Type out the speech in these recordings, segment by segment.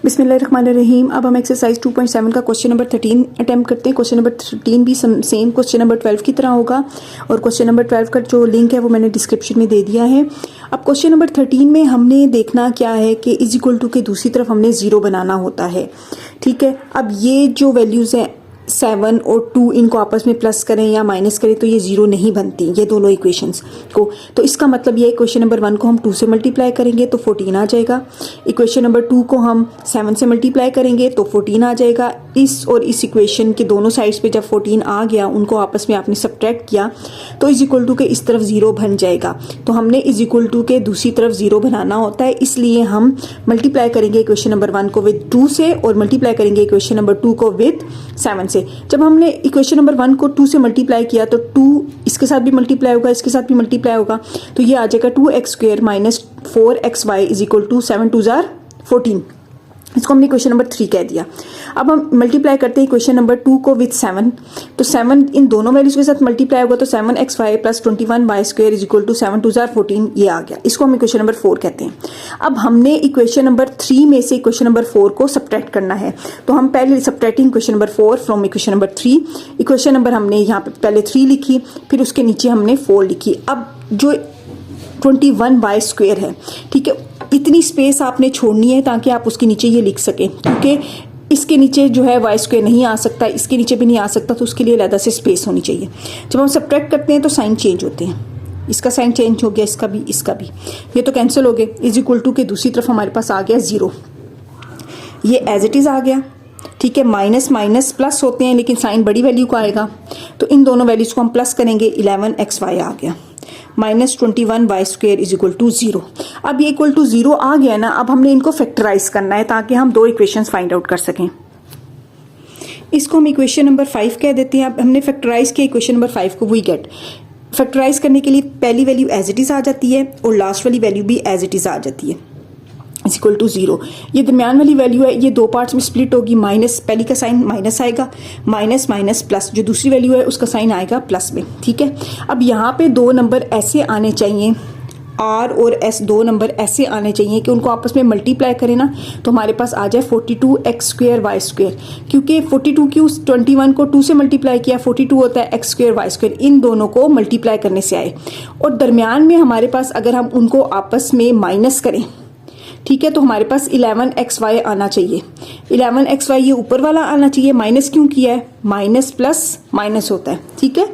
बिस्मिल्लाहिर्रहमानिर्रहीम। अब हम एक्सरसाइज 2.7 का क्वेश्चन नंबर 13 अटैम्प्ट करते हैं। क्वेश्चन नंबर 13 भी सेम क्वेश्चन नंबर 12 की तरह होगा और क्वेश्चन नंबर 12 का जो लिंक है वो मैंने डिस्क्रिप्शन में दे दिया है। अब क्वेश्चन नंबर 13 में हमने देखना क्या है कि इज इक्वल टू के दूसरी तरफ हमने 0 बनाना होता है। ठीक है, अब ये जो वैल्यूज़ हैं 7 और 2 इनको आपस में प्लस करें या माइनस करें तो ये 0 नहीं बनती ये दोनों इक्वेशंस को। तो इसका मतलब ये इक्वेशन नंबर 1 को हम 2 से मल्टीप्लाई करेंगे तो 14 आ जाएगा। इक्वेशन नंबर 2 को हम 7 से मल्टीप्लाई करेंगे तो 14 आ जाएगा। इस और इस इक्वेशन के दोनों साइड्स पे जब 14 आ गया उनको आपस में आपने सब्ट्रैक्ट किया तो इज इक्वल टू के इस तरफ 0 बन जाएगा। तो हमने इज इक्वल टू के दूसरी तरफ 0 बनाना होता है, इसलिए हम मल्टीप्लाई करेंगे इक्वेशन नंबर 1 को विद 2 से और मल्टीप्लाई करेंगे इक्वेशन नंबर 2 को विद 7 से। जब हमने इक्वेशन नंबर 1 को 2 से मल्टीप्लाई किया तो 2 इसके साथ भी मल्टीप्लाई होगा, इसके साथ भी मल्टीप्लाई होगा, तो ये आ जाएगा 2x² minus 4xy is equal to 7 2 जार 14। इसको हमने क्वेश्चन नंबर 3 कह दिया। अब हम मल्टीप्लाई करते हैं क्वेश्चन नंबर 2 को विद 7, तो 7 इन दोनों वैल्यूज के साथ मल्टीप्लाई होगा तो 7xy plus 21y² is equal to 7 2 जार 14 ये आ गया। इसको हम इक्वेशन नंबर 4 कहते हैं। अब हमने इक्वेशन नंबर 3 में से इक्वेशन नंबर 4 को सब्ट्रैक्ट करना है, तो हम पहले subtracting equation number 4 from equation number 3। Equation number हमने यहाँ पे पहले 3 लिखी, फिर उसके नीचे हमने 4 लिखी। अब जो 21y² है, ठीक है, इतनी स्पेस आपने छोड़नी है ताकि आप उसके नीचे ये लिख सकें, क्योंकि इसके नीचे जो है y² नहीं आ सकता, इसके नीचे भी नहीं आ सकता, तो उसके लिए अलग से स्पेस होनी चाहिए। जब हम सब्ट्रैक्ट करते हैं तो साइन चेंज होते हैं, इसका साइन चेंज हो गया, इसका भी, इसका भी, ये तो कैंसिल हो गए। इज इक्वल टू के दूसरी तरफ हमारे पास आ गया 0, ये एज इट इज आ गया। ठीक है, माइनस माइनस प्लस होते हैं लेकिन साइन बड़ी वैल्यू का आएगा, तो इन दोनों वैल्यूज को हम प्लस करेंगे, 11xy आ गया minus 21y² is equal to 0। अब ये इक्वल टू 0 आ गया ना, अब हमने इनको फैक्टराइज करना है ताकि हम दो इक्वेशंस फाइंड आउट कर सकें। इसको हम इक्वेशन नंबर 5 कह देते हैं। अब हमने फैक्टराइज किया इक्वेशन नंबर 5 को, वी गेट। फैक्टराइज करने के लिए पहली वैल्यू एज इट इज आ जाती है और लास्ट वाली वैल्यू भी एज इट इज आ जाती है, इज इक्वल टू 0। ये दरमियान वाली वैल्यू है, ये दो पार्ट्स में स्प्लिट होगी। माइनस, पहली का साइन माइनस आएगा, माइनस माइनस प्लस, जो दूसरी वैल्यू है उसका साइन आएगा प्लस में। ठीक है, अब यहाँ पे दो नंबर ऐसे आने चाहिए, R और S दो नंबर ऐसे आने चाहिए कि उनको आपस में मल्टीप्लाई करें ना तो हमारे पास आ जाए 42x² y², क्योंकि 42 क्यों 21 को 2 से मल्टीप्लाई किया, 42 होता है x² y², इन दोनों को मल्टीप्लाई करने से आए। और दरमियान में हमारे पास अगर हम उनको आपस में माइनस करें, ठीक है, तो हमारे पास 11xy आना चाहिए। 11xy ये ऊपर वाला आना चाहिए, माइनस क्यों किया है, माइनस प्लस माइनस होता है। ठीक है,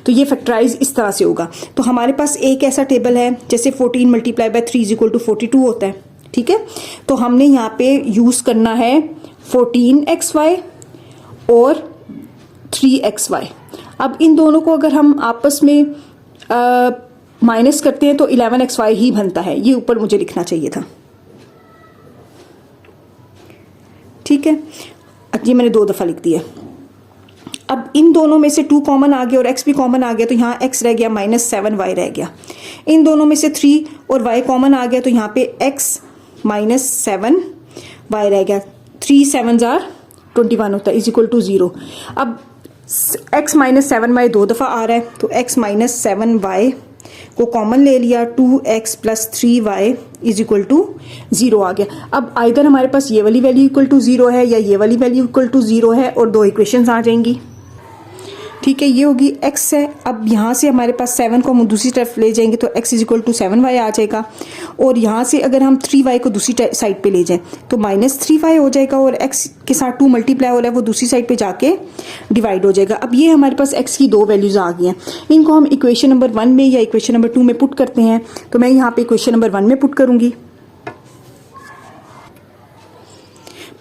तो ये फैक्टराइज इस तरह से होगा। तो हमारे पास एक ऐसा टेबल है जैसे 14 multiply by 3 is equal to 42 होता है। ठीक है, तो हमने यहाँ पे यूज करना है 14xy और 3xy। अब इन दोनों को अगर हम आपस में माइनस करते हैं तो 11xy ही बनता है, ये ऊपर मुझे लिखना चाहिए था। ठीक है, ये मैंने 2 दफ़ा लिख दिया। अब इन दोनों में से 2 कॉमन आ गया और x भी कॉमन आ गया, तो यहाँ x रह गया माइनस 7y रह गया। इन दोनों में से 3 और y कॉमन आ गया तो यहाँ पे x माइनस 7y रह गया। 3 7 जार 21 होता है इज इक्वल टू 0। अब x माइनस 7y 2 दफ़ा आ रहा है तो x माइनस 7y को कॉमन ले लिया, 2x plus 3y is equal to 0 आ गया। अब आइदर हमारे पास ये वाली वैल्यू इक्वल टू 0 है या ये वाली वैल्यू इक्वल टू 0 है और दो इक्वेशंस आ जाएंगी। ठीक है, ये होगी x है। अब यहाँ से हमारे पास 7 को हम दूसरी तरफ ले जाएंगे तो x is equal to 7y आ जाएगा, और यहाँ से अगर हम 3y को दूसरी साइड पे ले जाएं तो माइनस 3y हो जाएगा और x के साथ 2 मल्टीप्लाई हो रहा है वो दूसरी साइड पे जाके डिवाइड हो जाएगा। अब ये हमारे पास x की दो वैल्यूज आ गई हैं, इनको हम इक्वेशन नंबर 1 में या इक्वेशन नंबर 2 में पुट करते हैं। तो मैं यहाँ पे इक्वेशन नंबर 1 में पुट करूंगी,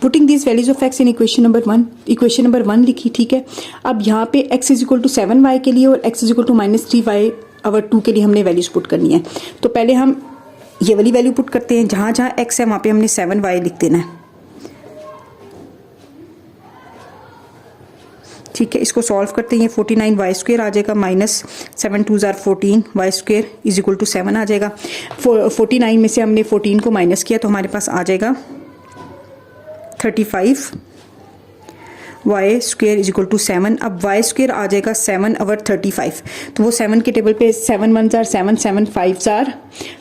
putting this values of x in equation number 1। Equation number 1 लिखी। ठीक है, अब यहाँ पे x is equal to 7y के लिए और x is equal to minus 3y और 2 के लिए हमने वैल्यूज पुट करनी है। तो पहले हम ये वाली वैल्यू पुट करते हैं, जहाँ जहाँ x है वहाँ पे हमने 7y लिख देना है। ठीक है, इसको सॉल्व करते हैं, 49y² आ जाएगा माइनस 7 2 जार 14y² इज इक्वल टू 7 आ जाएगा। 49 में से हमने 14 को माइनस किया तो हमारे पास आ जाएगा 35 y² इज इक्वल टू 7। अब y² आ जाएगा 7 ओवर 35, तो वो 7 के टेबल पे 7 1 जार 7 7 5 जार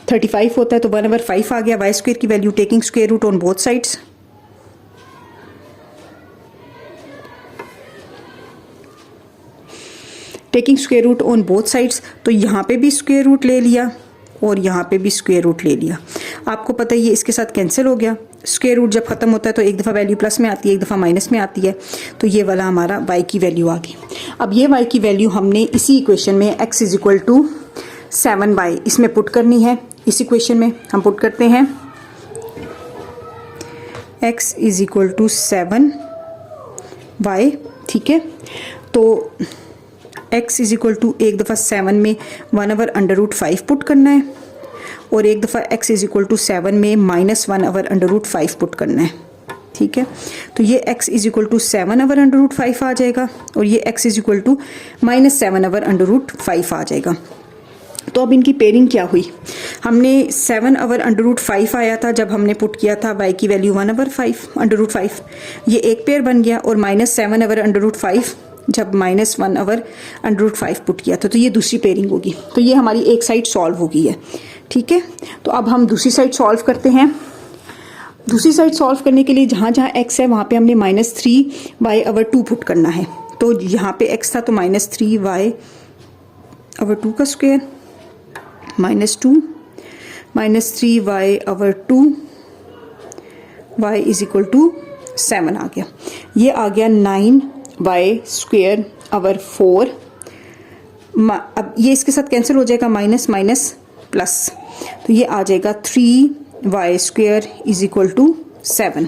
35 होता है, तो 1 ओवर 5 आ गया। y² की value taking square root on both sides, taking square root on both sides, तो यहाँ पे भी स्क्वायर रूट ले लिया और यहाँ पे भी स्क्वायर रूट ले लिया। आपको पता है ये इसके साथ कैंसिल हो गया। स्क्वायर रूट जब खत्म होता है तो एक दफ़ा वैल्यू प्लस में आती है, एक दफ़ा माइनस में आती है, तो ये वाला हमारा y की वैल्यू आ गई। अब ये y की वैल्यू हमने इसी इक्वेशन में x is equal to 7y इसमें पुट करनी है। इस इक्वेशन में हम पुट करते हैं x is equal to 7y, ठीक है। तो x इज इक्वल टू एक दफ़ा 7 में 1/√5 पुट करना है और एक दफ़ा x इज इक्वल टू 7 में -1/√5 पुट करना है, ठीक है। तो ये x इज इक्वल टू 7/√5 आ जाएगा और ये x इज इक्वल टू -7/√5 आ जाएगा। तो अब इनकी पेयरिंग क्या हुई, हमने 7/√5 आया था जब हमने पुट किया था y की वैल्यू 1/5, ये एक पेयर बन गया, और -7/√5 जब -1/√5 पुट किया था, तो ये दूसरी पेयरिंग होगी। तो ये हमारी एक साइड सॉल्व हो गई है, ठीक है। तो अब हम दूसरी साइड सॉल्व करते हैं। दूसरी साइड सॉल्व करने के लिए जहाँ जहाँ x है वहाँ पे हमने -3y/2 पुट करना है। तो यहाँ पे x था तो -3y/2 का square -2 -3y/2 y is equal to 7 आ गया। ये आ गया 9y²/4। अब ये इसके साथ कैंसिल हो जाएगा, माइनस माइनस प्लस, तो ये आ जाएगा 3y² इज इक्वल टू 7।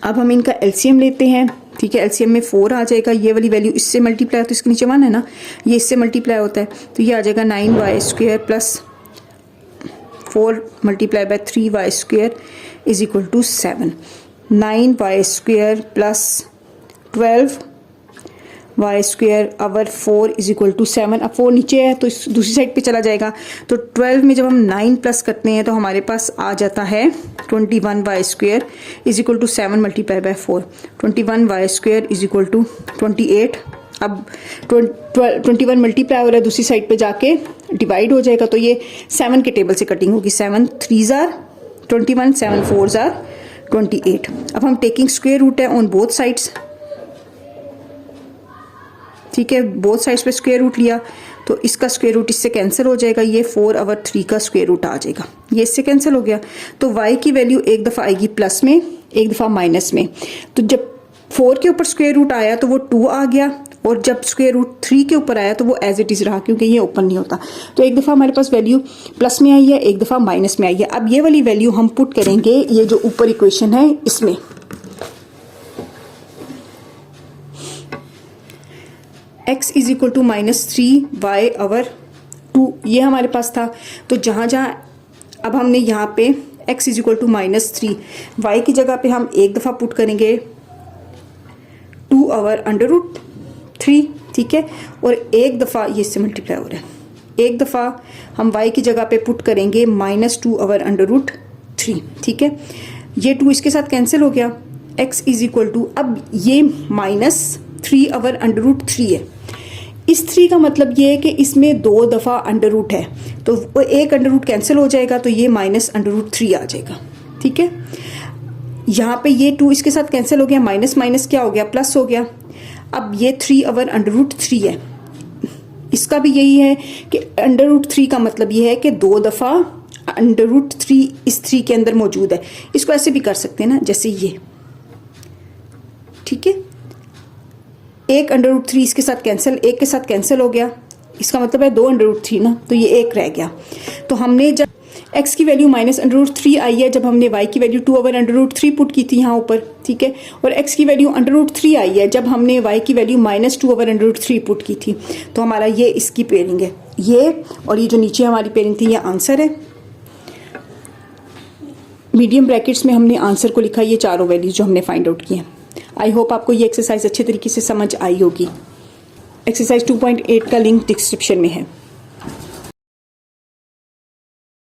अब हम इनका एलसीएम लेते हैं, ठीक है। एलसीएम में 4 आ जाएगा, ये वाली वैल्यू इससे मल्टीप्लाई होता है, इसके नीचे 1 है ना, ये इससे मल्टीप्लाई होता है, तो ये आ जाएगा 9y² plus 4 multiply by 3y² is equal to 7। 9y² plus 12y²/4 is equal to 7। अब 4 नीचे है तो इस दूसरी साइड पे चला जाएगा, तो 12 में जब हम 9 प्लस करते हैं तो हमारे पास आ जाता है 21y² is equal to 7 multiply by 4। 21y² is equal to 28। अब 21 मल्टीप्लाई हो रहा है, दूसरी साइड पे जाके डिवाइड हो जाएगा, तो ये 7 के टेबल से कटिंग होगी। 7 3s are 21, 7 4s are 28। अब हम टेकिंग स्क्वायर रूट है ऑन बोथ साइड्स, ठीक है। बोथ साइड्स पे स्क्वायर रूट लिया तो इसका स्क्वायर रूट इससे कैंसिल हो जाएगा, ये 4/3 का स्क्वायर रूट आ जाएगा, ये इससे कैंसिल हो गया। तो y की वैल्यू एक दफ़ा आएगी प्लस में, एक दफ़ा माइनस में। तो जब 4 के ऊपर स्क्वायर रूट आया तो वो 2 आ गया, और जब स्क्वायर रूट 3 के ऊपर आया तो वो एज इट इज़ रहा, क्योंकि ये ओपन नहीं होता। तो एक दफ़ा हमारे पास वैल्यू प्लस में आई है, एक दफ़ा माइनस में आई है। अब ये वाली वैल्यू हम पुट करेंगे ये जो ऊपर इक्वेशन है इसमें। x is equal to -3y/2 ये हमारे पास था। तो जहाँ जहाँ अब हमने यहाँ पे x is equal to -3, y की जगह पे हम एक दफ़ा पुट करेंगे 2/√3, ठीक है। और एक दफ़ा ये इससे मल्टीप्लाई हो रहा है, एक दफ़ा हम y की जगह पे पुट करेंगे -2/√3, ठीक है। ये 2 इसके साथ कैंसिल हो गया। x इज इक्वल टू, अब ये -3/√3 है। इस 3 का मतलब ये है कि इसमें 2 दफ़ा अंडर है, तो वो एक अंडर कैंसिल हो जाएगा, तो ये -√3 आ जाएगा, ठीक है। यहाँ पे ये 2 इसके साथ कैंसिल हो गया, माइनस माइनस क्या हो गया, प्लस हो गया। अब ये 3/√3 है, इसका भी यही है कि अंडर√3 का मतलब ये है कि 2 दफ़ा अंडर√3 इस 3 के अंदर मौजूद है। इसको ऐसे भी कर सकते हैं ना, जैसे ये, ठीक है। एक अंडर√3 इसके साथ कैंसिल, एक के साथ कैंसिल हो गया, इसका मतलब है 2 अंडर√3 ना, तो ये एक रह गया। तो हमने जब x की वैल्यू -√3 आई है, जब हमने y की वैल्यू 2/√3 पुट की थी यहाँ ऊपर, ठीक है। और x की वैल्यू √3 आई है जब हमने y की वैल्यू -2/√3 पुट की थी। तो हमारा ये इसकी पेयरिंग है, ये और ये जो नीचे हमारी पेयरिंग थी, ये आंसर है। मीडियम ब्रैकेट्स में हमने आंसर को लिखा, ये चारों वैल्यूज जो हमने फाइंड आउट की हैं। आई होप आपको ये एक्सरसाइज अच्छे तरीके से समझ आई होगी। एक्सरसाइज 2.8 का लिंक डिस्क्रिप्शन में है।